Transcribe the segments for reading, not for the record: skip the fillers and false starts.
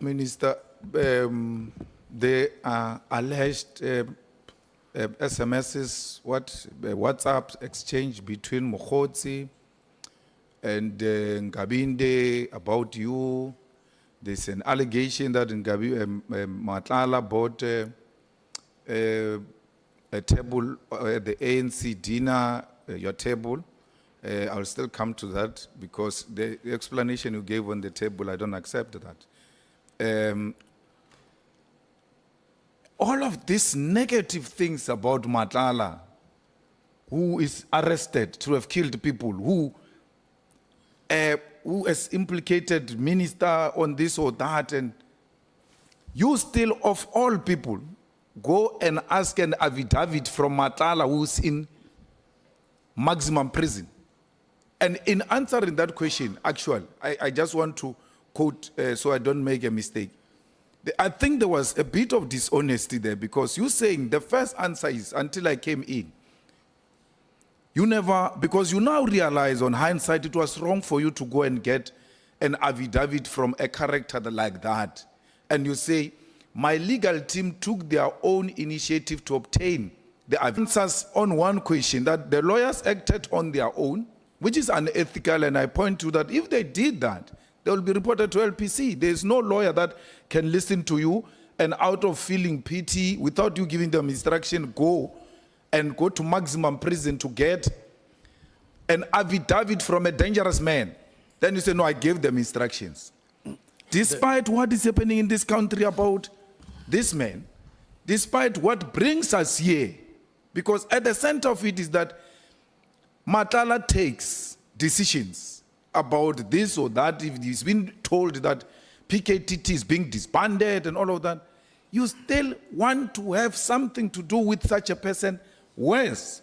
Minister, there are alleged SMSs, WhatsApp exchange between Mokotsi and Ngabinde about you. There's an allegation that Matlala bought a table at the ANC dinner, your table. I'll still come to that because the explanation you gave on the table, I don't accept that. All of these negative things about Matlala, who is arrested to have killed people, who has implicated minister on this or that, and you still, of all people, go and ask an affidavit from Matlala who's in maximum prison. And in answering that question, actually, I just want to quote so I don't make a mistake. I think there was a bit of dishonesty there because you're saying the first answer is until I came in. You never, because you now realize on hindsight it was wrong for you to go and get an affidavit from a character like that. And you say, my legal team took their own initiative to obtain the answers on one question, that the lawyers acted on their own, which is unethical, and I point to that if they did that, they will be reported to LPC. There is no lawyer that can listen to you and out of feeling pity, without you giving them instruction, go to maximum prison to get an affidavit from a dangerous man. Then you say, no, I gave them instructions. Despite what is happening in this country about this man, despite what brings us here, because at the center of it is that Matlala takes decisions about this or that. If he's been told that PKTT is being disbanded and all of that, you still want to have something to do with such a person, whereas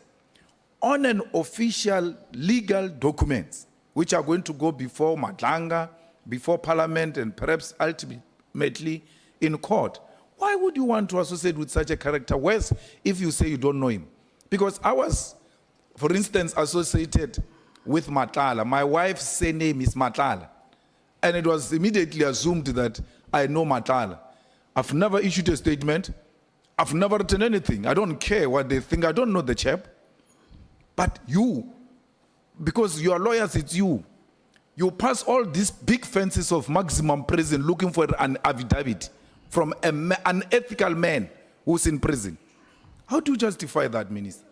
on an official legal documents, which are going to go before Madlanga, before Parliament, and perhaps ultimately in court. Why would you want to associate with such a character, whereas if you say you don't know him? Because I was, for instance, associated with Matlala. My wife's surname is Matlala. And it was immediately assumed that I know Matlala. I've never issued a statement. I've never written anything. I don't care what they think. I don't know the chap. But you, because you are lawyers, it's you. You pass all these big fences of maximum prison looking for an affidavit from an unethical man who's in prison. How do you justify that, Minister?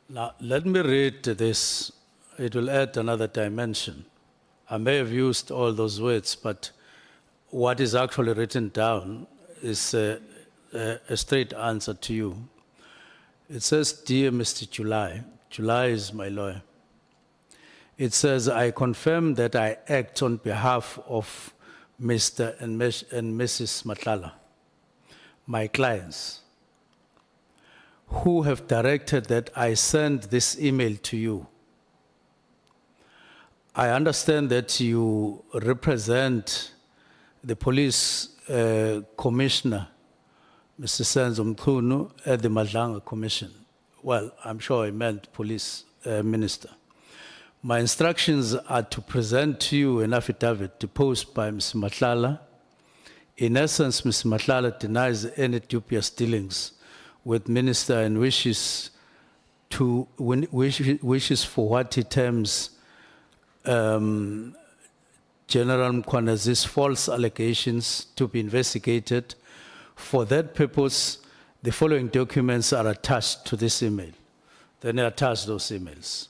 Now, let me read this. It will add another dimension. I may have used all those words, but what is actually written down is a straight answer to you. It says, Dear Mr. July, July is my lawyer. It says, I confirm that I act on behalf of Mr. and Mrs. Matlala, my clients, who have directed that I send this email to you. I understand that you represent the police commissioner, Mr. Senzo Mchunu, at the Madlanga Commission. Well, I'm sure I meant police minister. My instructions are to present to you an affidavit deposed by Ms. Matlala. In essence, Ms. Matlala denies any dubious dealings with minister and wishes for what he terms General Mkwanezi's false allegations to be investigated. For that purpose, the following documents are attached to this email. Then I attach those emails.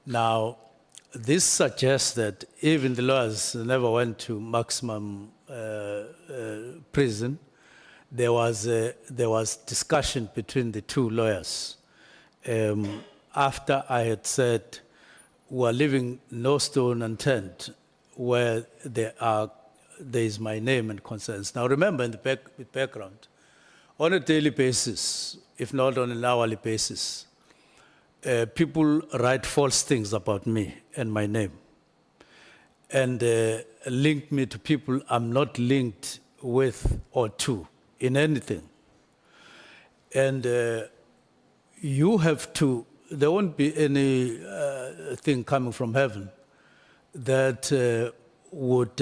Now, this suggests that even the lawyers never went to maximum prison. There was discussion between the two lawyers. After I had said, we're leaving no stone unturned where there is my name and concerns. Now remember, in the background, on a daily basis, if not on an hourly basis, people write false things about me and my name, and link me to people I'm not linked with or to in anything. And you have to, there won't be any thing coming from heaven that would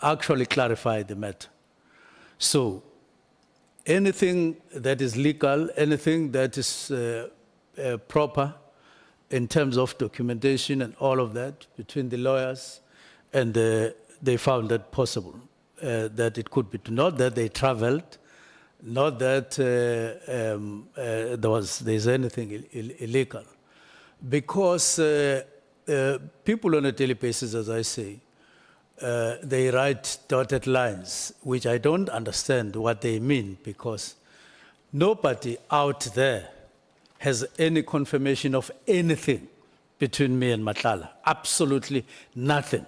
actually clarify the matter. So anything that is legal, anything that is proper in terms of documentation and all of that between the lawyers, and they found that possible, that it could be, not that they traveled, not that there's anything illegal. Because people on a daily basis, as I say, they write dotted lines, which I don't understand what they mean, because nobody out there has any confirmation of anything between me and Matlala. Absolutely nothing.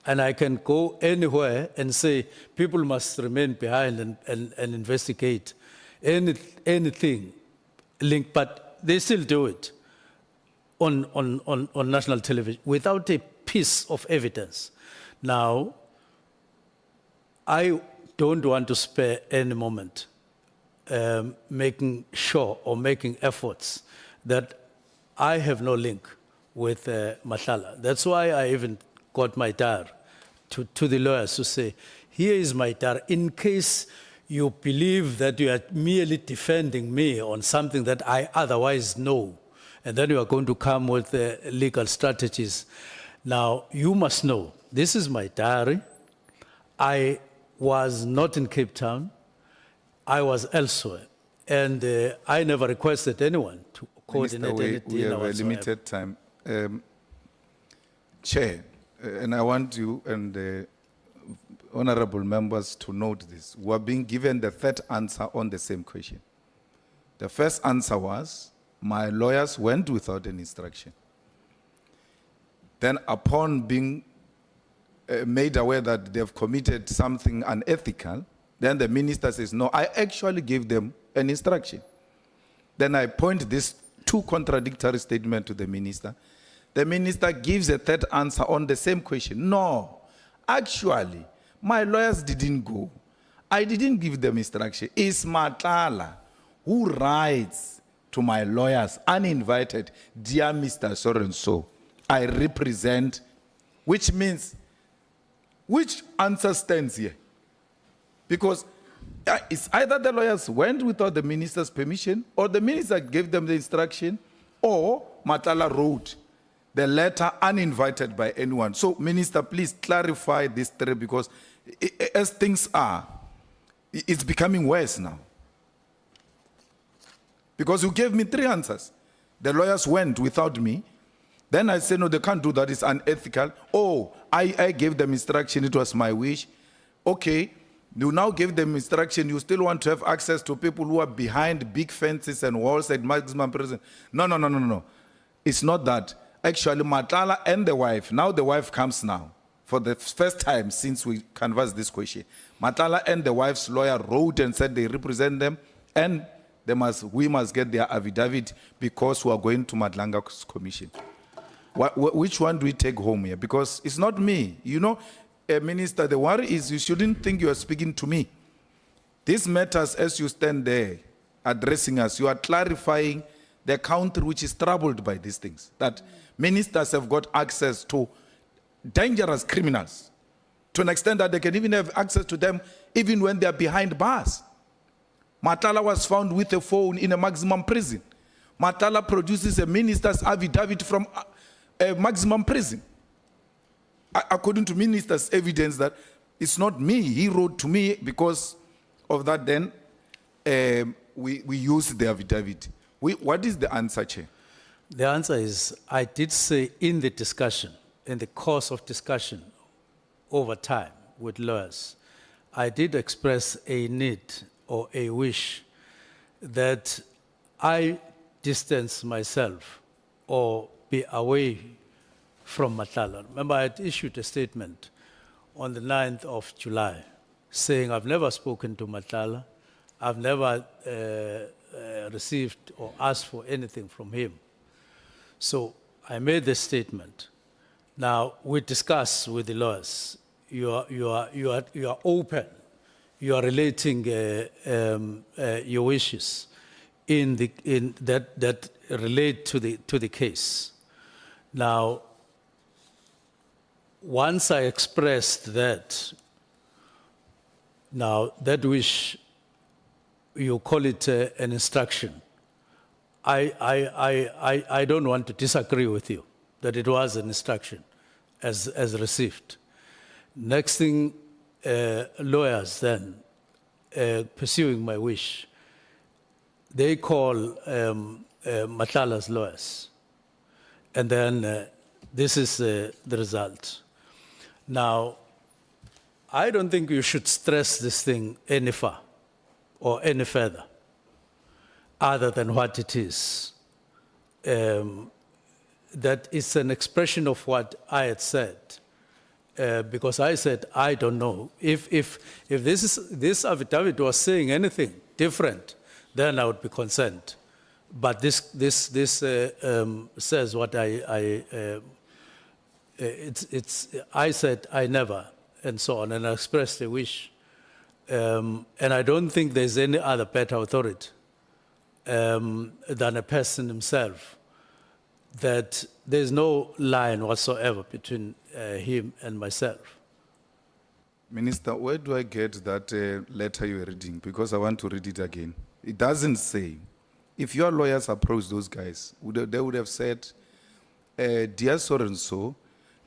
And I can go anywhere and say people must remain behind and investigate anything linked, but they still do it on national television without a piece of evidence. Now, I don't want to spare any moment making sure or making efforts that I have no link with Matlala. That's why I even got my diary to the lawyers to say, here is my diary, in case you believe that you are merely defending me on something that I otherwise know, and then you are going to come with legal strategies. Now, you must know, this is my diary. I was not in Cape Town. I was elsewhere. And I never requested anyone to coordinate Minister, anything. we have a whatsoever. limited time. Chair, and I want you and the honorable members to note this. We are being given the third answer on the same question. The first answer was, my lawyers went without an instruction. Then upon being made aware that they've committed something unethical, then the minister says, no, I actually gave them an instruction. Then I point this two contradictory statements to the minister. The minister gives a third answer on the same question. No, actually, my lawyers didn't go. I didn't give them instruction. It's Matlala who writes to my lawyers uninvited, dear Mr. So-and-so, I represent, which means, which answer stands here? Because it's either the lawyers went without the minister's permission, or the minister gave them the instruction, or Matlala wrote the letter uninvited by anyone. So, Minister, please clarify this three, because as things are, it's becoming worse now. Because you gave me three answers. The lawyers went without me. Then I said, no, they can't do that, it's unethical. Oh, I gave them instruction, it was my wish. Okay, you now gave them instruction, you still want to have access to people who are behind big fences and walls at maximum prison. No. It's not that. Actually, Matlala and the wife, now the wife comes now, for the first time since we canvassed this question. Matlala and the wife's lawyer wrote and said they represent them, and we must get their affidavit because we are going to Madlanga's commission. Which one do we take home here? Because it's not me. You know, Minister, the worry is you shouldn't think you are speaking to me. These matters, as you stand there addressing us, you are clarifying the country which is troubled by these things. That ministers have got access to dangerous criminals to an extent that they can even have access to them even when they are behind bars. Matlala was found with a phone in a maximum prison. Matlala produces a minister's affidavit from a maximum prison. According to minister's evidence that it's not me, he wrote to me, because of that then we used the affidavit. What is the answer, Chair? The answer is, I did say in the discussion, in the course of discussion over time with lawyers, I did express a need or a wish that I distance myself or be away from Matlala. Remember, I had issued a statement on the 9th of July saying I've never spoken to Matlala, I've never received or asked for anything from him. So I made this statement. Now, we discuss with the lawyers. You are open. You are relating your wishes that relate to the case. Now, once I expressed that, Now, that wish, you call it an instruction. I don't want to disagree with you that it was an instruction as received. Next thing, lawyers then, pursuing my wish, they call Matlala's lawyers. And then this is the result. Now, I don't think you should stress this thing any far or any further, other than what it is. That it's an expression of what I had said, because I said, I don't know. If this affidavit was saying anything different, then I would be concerned. But this says what I said I never, and so on, and I expressed a wish. And I don't think there's any other better authority than a person himself, that there's no line whatsoever between him and myself. Minister, where do I get that letter you were reading? Because I want to read it again. It doesn't say. If your lawyers approached those guys, they would have said, dear so-and-so,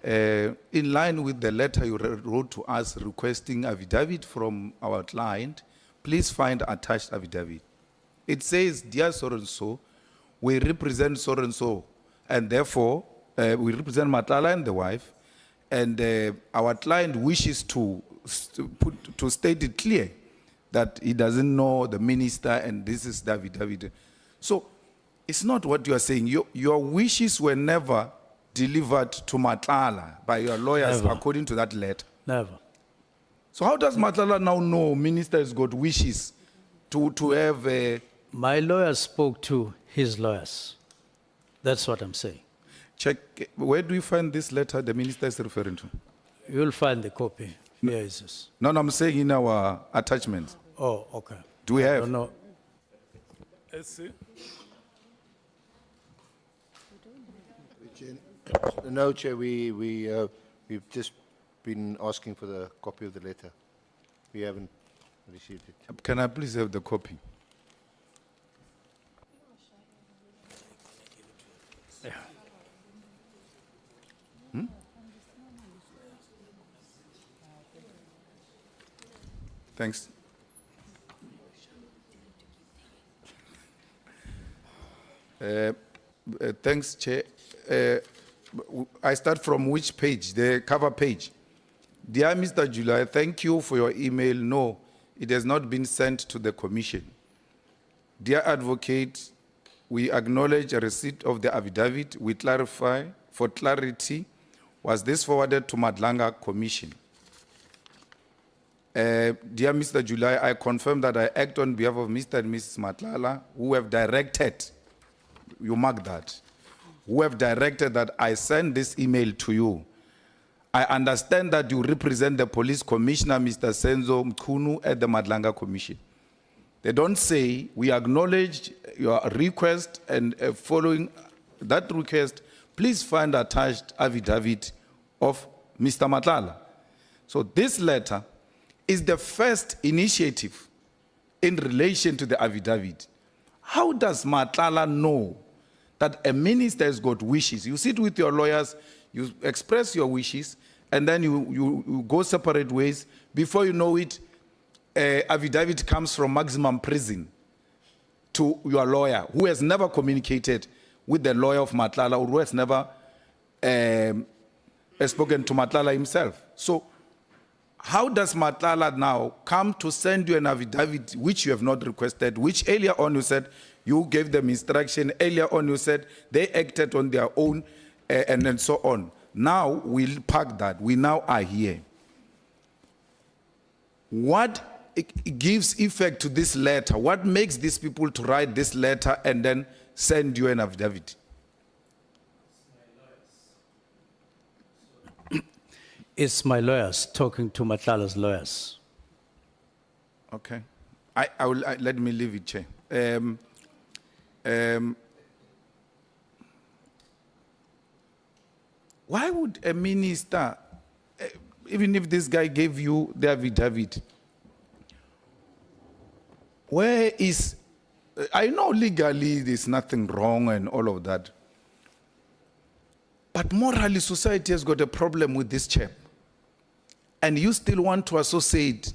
in line with the letter you wrote to us requesting affidavit from our client, please find attached affidavit. It says, dear so-and-so, we represent so-and-so, and therefore, we represent Matlala and the wife, and our client wishes to state it clear that he doesn't know the minister and this is the affidavit. So, it's not what you are saying. Your wishes were never delivered to Matlala by your lawyers. Never. According to that letter. Never. So how does Matlala now know minister has got wishes to have a... My lawyer spoke to his lawyers. That's what I'm saying. Check, where do you find this letter the minister is referring to? You'll find the copy. Here is this. No, I'm saying in our attachments. Oh, okay. Do we have? No. No, Chair, we've just been asking for the copy of the letter. We haven't received it. Can I please have the copy? Yeah. Thanks. Thanks, Chair. I start from which page? The cover page. Dear Mr. July, thank you for your email. No, it has not been sent to the Commission. Dear Advocate, we acknowledge a receipt of the affidavit. We clarify, for clarity, was this forwarded to Madlanga Commission? Dear Mr. July, I confirm that I act on behalf of Mr. and Mrs. Matlala, who have directed, you mark that, who have directed that I send this email to you. I understand that you represent the police commissioner, Mr. Senzo Mchunu, at the Madlanga Commission. They don't say, we acknowledge your request, and following that request, please find attached affidavit of Mr. Matlala. So this letter is the first initiative in relation to the affidavit. How does Matlala know that a minister has got wishes? You sit with your lawyers, you express your wishes, and then you go separate ways. Before you know it, affidavit comes from maximum prison to your lawyer, who has never communicated with the lawyer of Matlala, or who has never spoken to Matlala himself. So, how does Matlala now come to send you an affidavit which you have not requested, which earlier on you said you gave them instruction, earlier on you said they acted on their own, and then so on. Now we'll park that. We now are here. What gives effect to this letter? What makes these people to write this letter and then send you an affidavit? It's my lawyers talking to Matlala's lawyers. Okay. Let me leave it, Chair. Why would a minister, even if this guy gave you the affidavit, Where is, I know legally there's nothing wrong and all of that. But morally, society has got a problem with this chap. And you still want to associate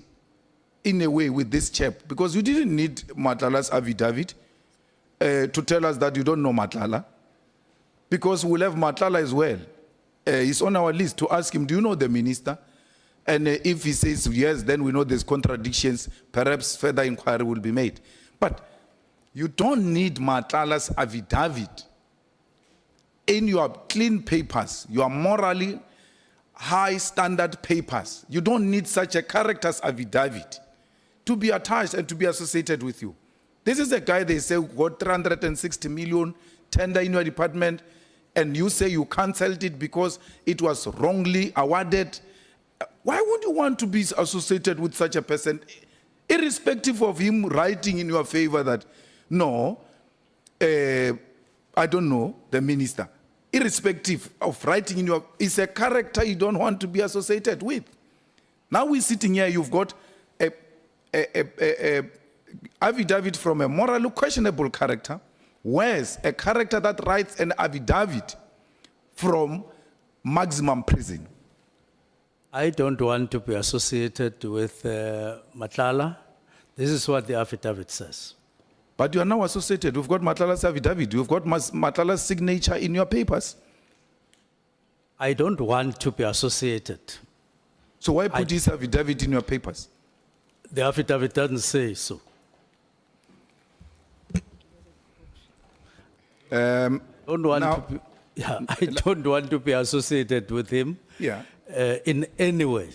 in a way with this chap because you didn't need Matlala's affidavit to tell us that you don't know Matlala. Because we'll have Matlala as well. He's on our list to ask him, do you know the minister? And if he says yes, then we know there's contradictions. Perhaps further inquiry will be made. But you don't need Matlala's affidavit in your clean papers, your morally high standard papers. You don't need such a character's affidavit to be attached and to be associated with you. This is a guy they say got 360 million tender in your department, and you say you cancelled it because it was wrongly awarded. Why would you want to be associated with such a person, irrespective of him writing in your favor that, no, I don't know, the minister, irrespective of writing in your, it's a character you don't want to be associated with. Now we're sitting here, you've got a affidavit from a morally questionable character, whereas a character that writes an affidavit from maximum prison. I don't want to be associated with Matlala. This is what the affidavit says. But you are now associated. We've got Matlala's affidavit. You've got Matlala's signature in your papers. I don't want to be associated. So why put his affidavit in your papers? The affidavit doesn't say so. Don't want now- to be, yeah, I don't want to be associated with him Yeah. in any way,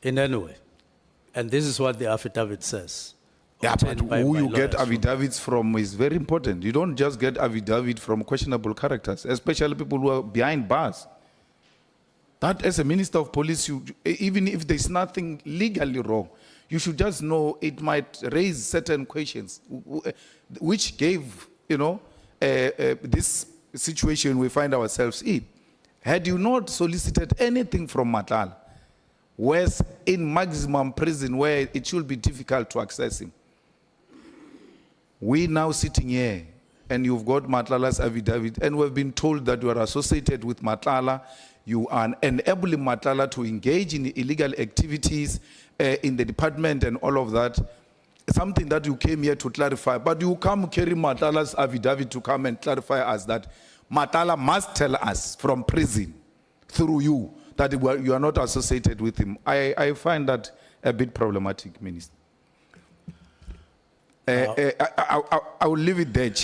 And this is what the affidavit says. Yeah, but obtained by who my you get lawyers. affidavits from is very important. You don't just get affidavit from questionable characters, especially people who are behind bars. That as a minister of police, even if there's nothing legally wrong, you should just know it might raise certain questions, which gave, this situation we find ourselves in. Had you not solicited anything from Matlala, whereas in maximum prison where it should be difficult to access him, we now sitting here and you've got Matlala's affidavit and we've been told that you are associated with Matlala, you are enabling Matlala to engage in illegal activities in the department and all of that. Something that you came here to clarify, but you come carry Matlala's affidavit to come and clarify us that Matlala must tell us from prison through you that you are not associated with him. I find that a bit problematic, Minister. I will leave it there.